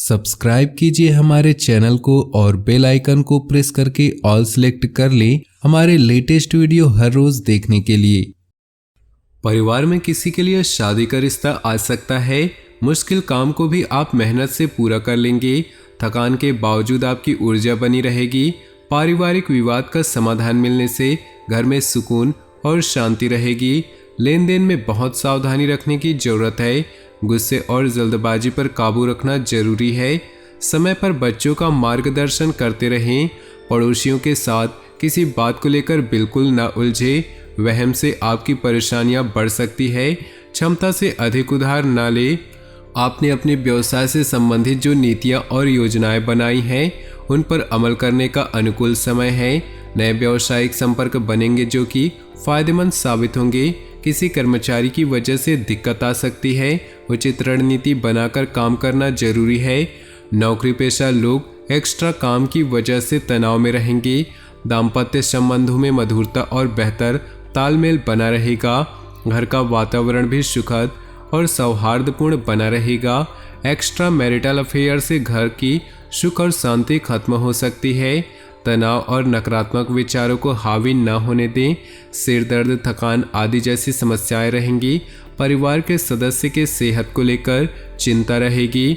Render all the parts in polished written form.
Subscribe कीजिए हमारे channel को और बेल आइकन को प्रेस करके ऑल सेलेक्ट कर लें हमारे लेटेस्ट वीडियो हर रोज देखने के लिए। परिवार में किसी के लिए शादी का रिश्ता आ सकता है। मुश्किल काम को भी आप मेहनत से पूरा कर लेंगे। थकान के बावजूद आपकी ऊर्जा बनी रहेगी। पारिवारिक विवाद का समाधान मिलने से घर में सुकून और शांति रहेगी। लेन देन में बहुत सावधानी रखने की जरूरत है। गुस्से और जल्दबाजी पर काबू रखना जरूरी है। समय पर बच्चों का मार्गदर्शन करते रहें। पड़ोसियों के साथ किसी बात को लेकर बिल्कुल न उलझे। वहम से आपकी परेशानियां बढ़ सकती है। क्षमता से अधिक उधार न ले। आपने अपने व्यवसाय से संबंधित जो नीतियां और योजनाएं बनाई हैं उन पर अमल करने का अनुकूल समय है। नए व्यावसायिक संपर्क बनेंगे जो कि फायदेमंद साबित होंगे। किसी कर्मचारी की वजह से दिक्कत आ सकती है। उचित रणनीति बनाकर काम करना जरूरी है। नौकरी पेशा लोग एक्स्ट्रा काम की वजह से तनाव में रहेंगे। दाम्पत्य संबंधों में मधुरता और बेहतर तालमेल बना रहेगा। घर का वातावरण भी सुखद और सौहार्दपूर्ण बना रहेगा। एक्स्ट्रा मैरिटल अफेयर से घर की सुख और शांति खत्म हो सकती है। तनाव और नकारात्मक विचारों को हावी न होने दें। सिर दर्द, थकान आदि जैसी समस्याएं रहेंगी। परिवार के सदस्य के सेहत को लेकर चिंता रहेगी।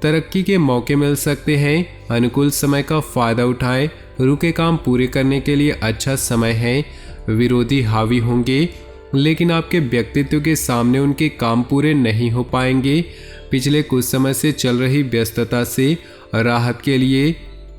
तरक्की के मौके मिल सकते हैं। अनुकूल समय का फायदा उठाएं। रुके काम पूरे करने के लिए अच्छा समय है। विरोधी हावी होंगे लेकिन आपके व्यक्तित्व के सामने उनके काम पूरे नहीं हो पाएंगे। पिछले कुछ समय से चल रही व्यस्तता से राहत के लिए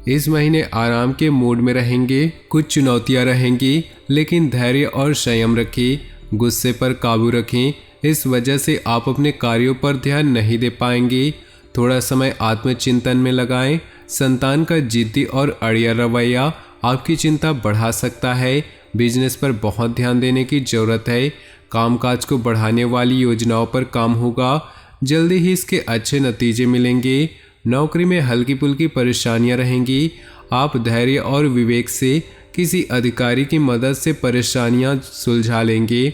इस महीने आराम के मूड में रहेंगे। कुछ चुनौतियां रहेंगी लेकिन धैर्य और संयम रखें। गुस्से पर काबू रखें। इस वजह से आप अपने कार्यों पर ध्यान नहीं दे पाएंगे। थोड़ा समय आत्मचिंतन में लगाएं। संतान का जिद्दी और अड़िया रवैया आपकी चिंता बढ़ा सकता है। बिजनेस पर बहुत ध्यान देने की जरूरत है। कामकाज को बढ़ाने वाली योजनाओं पर काम होगा। जल्दी ही इसके अच्छे नतीजे मिलेंगे। नौकरी में हल्की फुल्की परेशानियां रहेंगी। आप धैर्य और विवेक से किसी अधिकारी की मदद से परेशानियां सुलझा लेंगे।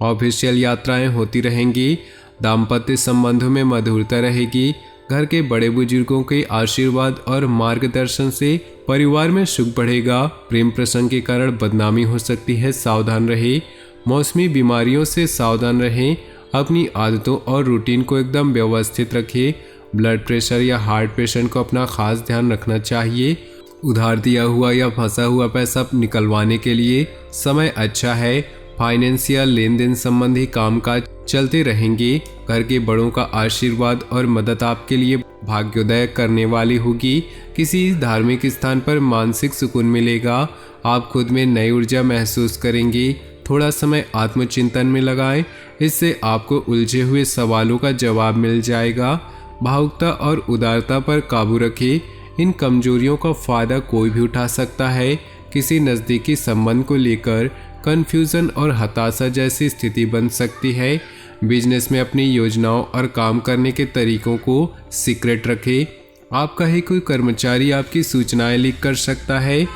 ऑफिशियल यात्राएं होती रहेंगी। दाम्पत्य संबंधों में मधुरता रहेगी। घर के बड़े बुजुर्गों के आशीर्वाद और मार्गदर्शन से परिवार में सुख बढ़ेगा। प्रेम प्रसंग के कारण बदनामी हो सकती है, सावधान रहे। मौसमी बीमारियों से सावधान रहें। अपनी आदतों और रूटीन को एकदम व्यवस्थित रखें। ब्लड प्रेशर या हार्ट पेशेंट को अपना खास ध्यान रखना चाहिए। उधार दिया हुआ या फंसा हुआ पैसा निकलवाने के लिए समय अच्छा है। फाइनेंशियल लेन देन संबंधी कामकाज चलते रहेंगे। घर के बड़ों का आशीर्वाद और मदद आपके लिए भाग्योदय करने वाली होगी। किसी धार्मिक स्थान पर मानसिक सुकून मिलेगा। आप खुद में नई ऊर्जा महसूस करेंगे। थोड़ा समय आत्मचिंतन में लगाएं। इससे आपको उलझे हुए सवालों का जवाब मिल जाएगा। भावुकता और उदारता पर काबू रखें। इन कमजोरियों का फायदा कोई भी उठा सकता है। किसी नज़दीकी संबंध को लेकर कन्फ्यूजन और हताशा जैसी स्थिति बन सकती है। बिजनेस में अपनी योजनाओं और काम करने के तरीकों को सीक्रेट रखें। आपका ही कोई कर्मचारी आपकी सूचनाएं लीक कर सकता है।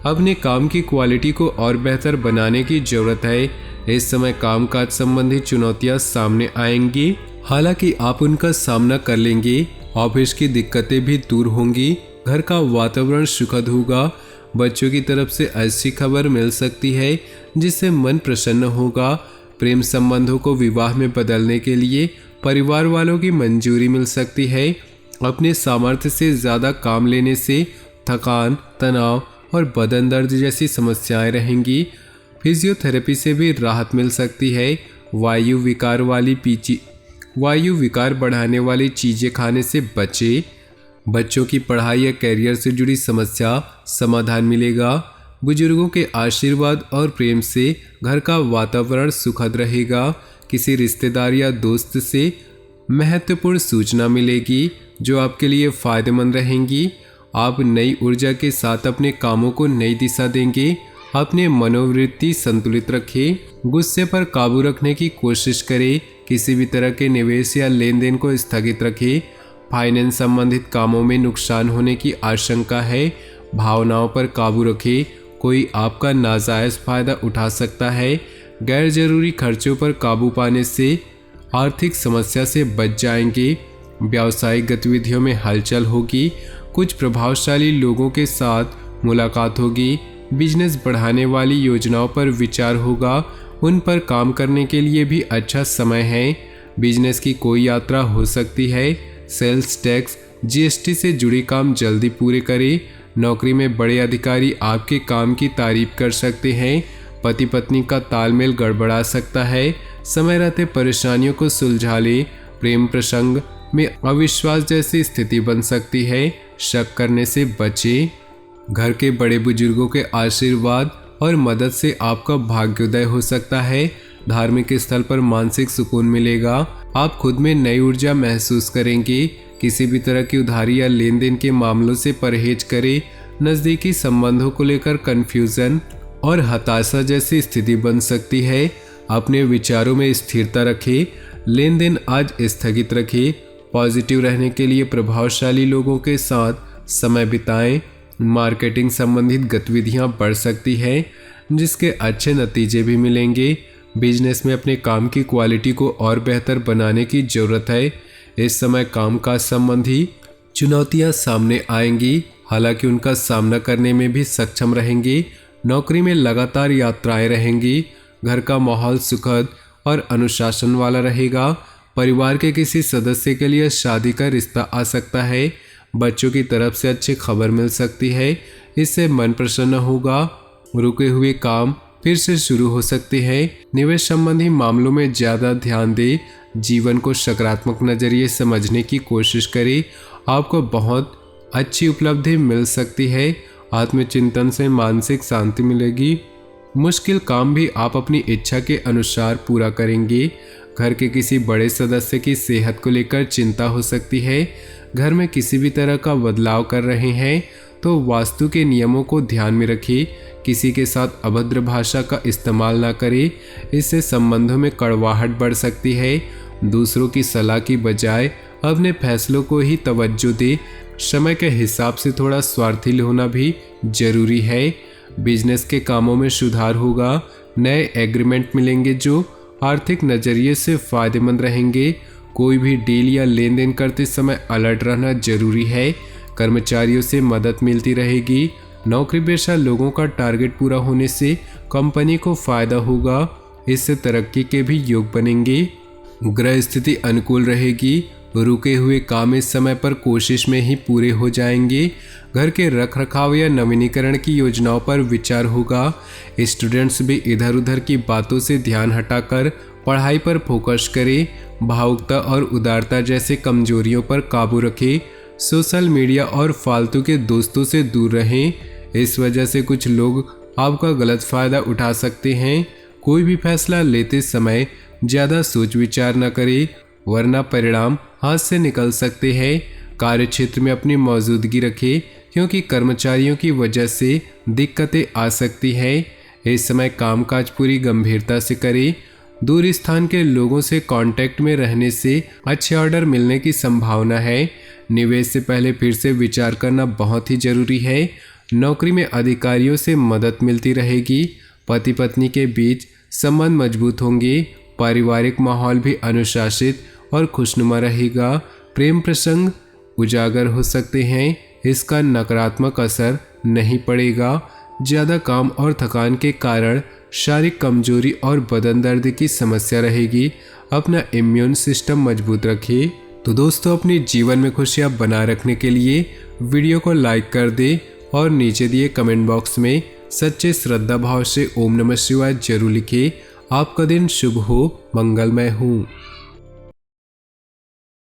अपने काम की क्वालिटी को और बेहतर बनाने की जरूरत है। इस समय कामकाज संबंधी चुनौतियां सामने आएंगी, हालांकि आप उनका सामना कर लेंगे। ऑफिस की दिक्कतें भी दूर होंगी। घर का वातावरण सुखद होगा। बच्चों की तरफ से ऐसी खबर मिल सकती है जिससे मन प्रसन्न होगा। प्रेम संबंधों को विवाह में बदलने के लिए परिवार वालों की मंजूरी मिल सकती है। अपने सामर्थ्य से ज़्यादा काम लेने से थकान, तनाव और बदन दर्द जैसी समस्याएं रहेंगी। फिजियोथेरेपी से भी राहत मिल सकती है। वायु विकार बढ़ाने वाली चीज़ें खाने से बचें। बच्चों की पढ़ाई या कैरियर से जुड़ी समस्या समाधान मिलेगा। बुजुर्गों के आशीर्वाद और प्रेम से घर का वातावरण सुखद रहेगा। किसी रिश्तेदार या दोस्त से महत्वपूर्ण सूचना मिलेगी जो आपके लिए फायदेमंद रहेंगी। आप नई ऊर्जा के साथ अपने कामों को नई दिशा देंगे। अपने मनोवृत्ति संतुलित रखें। गुस्से पर काबू रखने की कोशिश करें। किसी भी तरह के निवेश या लेन देन को स्थगित रखें। फाइनेंस संबंधित कामों में नुकसान होने की आशंका है। भावनाओं पर काबू रखें। कोई आपका नाजायज फायदा उठा सकता है। गैर जरूरी खर्चों पर काबू पाने से आर्थिक समस्या से बच जाएंगे। व्यावसायिक गतिविधियों में हलचल होगी। कुछ प्रभावशाली लोगों के साथ मुलाकात होगी। बिजनेस बढ़ाने वाली योजनाओं पर विचार होगा, उन पर काम करने के लिए भी अच्छा समय है। बिजनेस की कोई यात्रा हो सकती है। सेल्स टैक्स जीएसटी से जुड़े काम जल्दी पूरे करें। नौकरी में बड़े अधिकारी आपके काम की तारीफ कर सकते हैं। पति पत्नी का तालमेल गड़बड़ा सकता है। समय रहते परेशानियों को सुलझा ले। प्रेम प्रसंग में अविश्वास जैसी स्थिति बन सकती है। शक करने से बचें। घर के बड़े बुजुर्गों के आशीर्वाद और मदद से आपका भाग्योदय हो सकता है। धार्मिक स्थल पर मानसिक सुकून मिलेगा। आप खुद में नई ऊर्जा महसूस करेंगे। किसी भी तरह की उधारी या लेन देन के मामलों से परहेज करें। नज़दीकी संबंधों को लेकर कन्फ्यूजन और हताशा जैसी स्थिति बन सकती है। अपने विचारों में स्थिरता रखें। लेन देन आज स्थगित रखें। पॉजिटिव रहने के लिए प्रभावशाली लोगों के साथ समय बिताएं। मार्केटिंग संबंधित गतिविधियां बढ़ सकती हैं, जिसके अच्छे नतीजे भी मिलेंगे। बिजनेस में अपने काम की क्वालिटी को और बेहतर बनाने की ज़रूरत है। इस समय कामकाज संबंधी चुनौतियां सामने आएंगी, हालांकि उनका सामना करने में भी सक्षम रहेंगे। नौकरी में लगातार यात्राएं रहेंगी। घर का माहौल सुखद और अनुशासन वाला रहेगा। परिवार के किसी सदस्य के लिए शादी का रिश्ता आ सकता है। बच्चों की तरफ से अच्छी खबर मिल सकती है, इससे मन प्रसन्न होगा। रुके हुए काम फिर से शुरू हो सकते हैं। निवेश संबंधी मामलों में ज़्यादा ध्यान दें। जीवन को सकारात्मक नज़रिए समझने की कोशिश करें। आपको बहुत अच्छी उपलब्धि मिल सकती है। आत्मचिंतन से मानसिक शांति मिलेगी। मुश्किल काम भी आप अपनी इच्छा के अनुसार पूरा करेंगे। घर के किसी बड़े सदस्य की सेहत को लेकर चिंता हो सकती है। घर में किसी भी तरह का बदलाव कर रहे हैं तो वास्तु के नियमों को ध्यान में रखिए। किसी के साथ अभद्र भाषा का इस्तेमाल ना करें, इससे संबंधों में कड़वाहट बढ़ सकती है। दूसरों की सलाह की बजाय अपने फैसलों को ही तवज्जो दे। समय के हिसाब से थोड़ा स्वार्थी होना भी जरूरी है। बिजनेस के कामों में सुधार होगा। नए एग्रीमेंट मिलेंगे जो आर्थिक नज़रिए से फायदेमंद रहेंगे। कोई भी डील या लेन देन करते समय अलर्ट रहना जरूरी है। कर्मचारियों से मदद मिलती रहेगी। नौकरी पेशा लोगों का टारगेट पूरा होने से कंपनी को फायदा होगा। इससे तरक्की के भी योग बनेंगे। ग्रह स्थिति अनुकूल रहेगी। रुके हुए काम इस समय पर कोशिश में ही पूरे हो जाएंगे। घर के रखरखाव या नवीनीकरण की योजनाओं पर विचार होगा। स्टूडेंट्स भी इधर उधर की बातों से ध्यान हटाकर पढ़ाई पर फोकस करें। भावुकता और उदारता जैसे कमजोरियों पर काबू रखें। सोशल मीडिया और फालतू के दोस्तों से दूर रहें। इस वजह से कुछ लोग आपका गलत फायदा उठा सकते हैं। कोई भी फैसला लेते समय ज़्यादा सोच विचार न करें, वरना परिणाम हाथ से निकल सकते हैं। कार्य क्षेत्र में अपनी मौजूदगी रखें, क्योंकि कर्मचारियों की वजह से दिक्कतें आ सकती हैं। इस समय कामकाज पूरी गंभीरता से करें। दूर स्थान के लोगों से कांटेक्ट में रहने से अच्छे ऑर्डर मिलने की संभावना है। निवेश से पहले फिर से विचार करना बहुत ही जरूरी है। नौकरी में अधिकारियों से मदद मिलती रहेगी। पति पत्नी के बीच संबंध मजबूत होंगे। पारिवारिक माहौल भी अनुशासित और खुशनुमा रहेगा। प्रेम प्रसंग उजागर हो सकते हैं, इसका नकारात्मक असर नहीं पड़ेगा। ज़्यादा काम और थकान के कारण शारीरिक कमजोरी और बदन दर्द की समस्या रहेगी। अपना इम्यून सिस्टम मजबूत रखिए। तो दोस्तों, अपने जीवन में खुशियाँ बनाए रखने के लिए वीडियो को लाइक कर दें और नीचे दिए कमेंट बॉक्स में सच्चे श्रद्धा भाव से ओम नमः शिवाय जरूर लिखें। आपका दिन शुभ हो, मंगलमय हो।